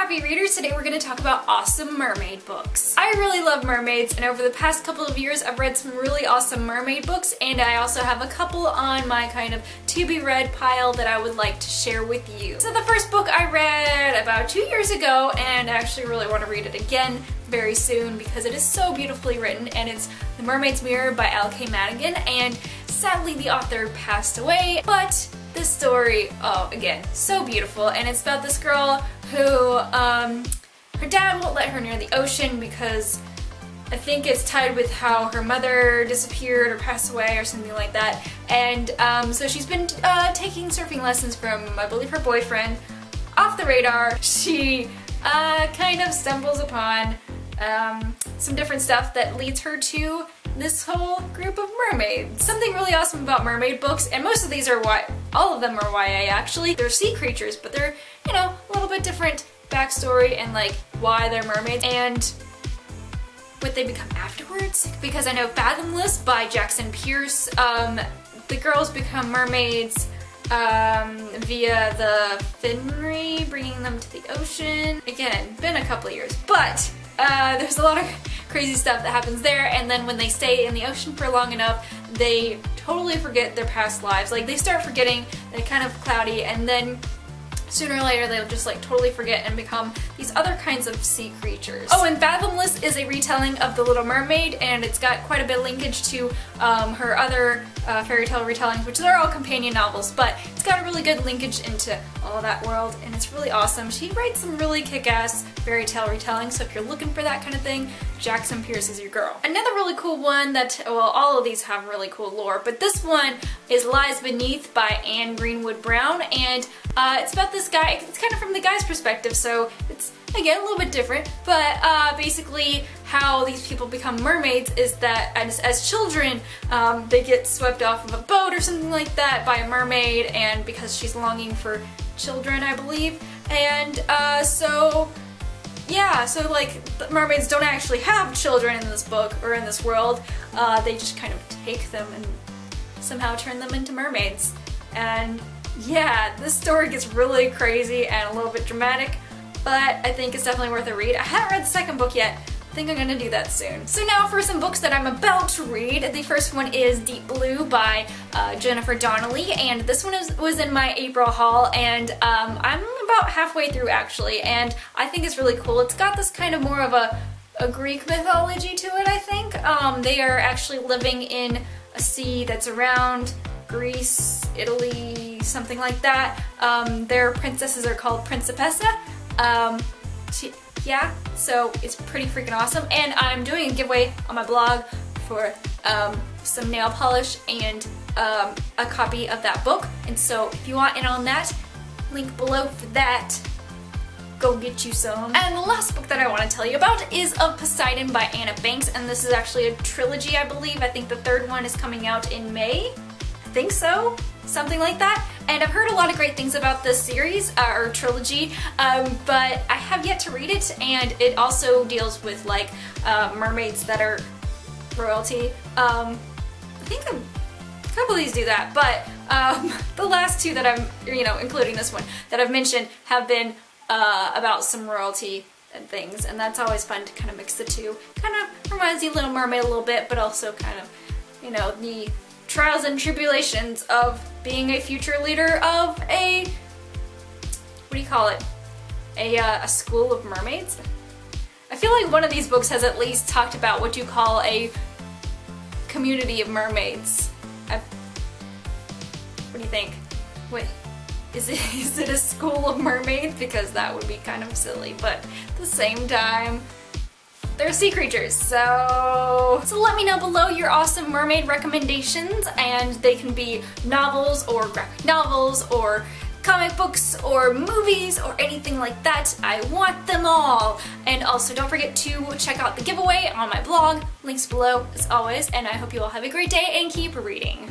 happy readers. Today we're going to talk about awesome mermaid books. I really love mermaids, and over the past couple of years I've read some really awesome mermaid books, and I also have a couple on my kind of to be read pile that I would like to share with you. So the first book I read about 2 years ago, and I actually really want to read it again very soon because it is so beautifully written, and it's The Mermaid's Mirror by L.K. Madigan, and sadly the author passed away, but this story, oh, again, so beautiful, and it's about this girl who, her dad won't let her near the ocean because I think it's tied with how her mother disappeared or passed away or something like that, and so she's been taking surfing lessons from, I believe, her boyfriend. Off the radar, she kind of stumbles upon some different stuff that leads her to this whole group of mermaids. Something really awesome about mermaid books, and most of these are all of them are YA actually. They're sea creatures, but they're, you know, a little bit different backstory and like why they're mermaids and what they become afterwards. Because I know Fathomless by Jackson Pierce, the girls become mermaids via the Finry, bringing them to the ocean. Again, been a couple of years, but there's a lot of crazy stuff that happens there, and then when they stay in the ocean for long enough, they totally forget their past lives. Like, they start forgetting, they're kind of cloudy, and then sooner or later they'll just like totally forget and become these other kinds of sea creatures. Oh, and Fathomless is a retelling of The Little Mermaid, and it's got quite a bit of linkage to her other fairy tale retellings, which they're all companion novels, but it's got a really good linkage into all of that world, and it's really awesome. She writes some really kick-ass fairy tale retellings, so if you're looking for that kind of thing, Jackson Pierce is your girl. Another really cool one that, well, all of these have really cool lore, but this one is Lies Beneath by Anne Greenwood Brown, and it's about this guy. It's kind of from the guy's perspective, so it's, again, a little bit different, but basically how these people become mermaids is that as children, they get swept off of a boat or something like that by a mermaid, and because she's longing for children, I believe, and so yeah, so like the mermaids don't actually have children in this book or in this world, they just kind of take them and somehow turn them into mermaids. And yeah, this story gets really crazy and a little bit dramatic, but I think it's definitely worth a read. I haven't read the second book yet. I think I'm gonna do that soon. So now for some books that I'm about to read. The first one is Deep Blue by Jennifer Donnelly, and this one was in my April haul, and I'm about halfway through actually, and I think it's really cool. It's got this kind of more of a Greek mythology to it, I think. They are actually living in a sea that's around Greece, Italy, something like that. Their princesses are called Principessa. Yeah, so it's pretty freaking awesome, and I'm doing a giveaway on my blog for some nail polish and a copy of that book, and so if you want in on that, link below for that. Go get you some. And the last book that I want to tell you about is Of Poseidon by Anna Banks, and this is actually a trilogy, I believe. I think the third one is coming out in May. I think so, something like that. And I've heard a lot of great things about this series, or trilogy, but I have yet to read it, and it also deals with like mermaids that are royalty. I think a couple of these do that, but the last two that I'm, including this one, that I've mentioned have been about some royalty and things, and that's always fun to kind of mix the two. Kind of reminds you of Little Mermaid a little bit, but also kind of, the trials and tribulations of being a future leader of a, what do you call it, a school of mermaids? I feel like one of these books has at least talked about what you call a community of mermaids. What do you think? Wait, is it a school of mermaids? Because that would be kind of silly, but at the same time, they're sea creatures, so let me know below your awesome mermaid recommendations, and they can be novels or graphic novels or comic books or movies or anything like that. I want them all. And also don't forget to check out the giveaway on my blog, links below as always, and I hope you all have a great day and keep reading.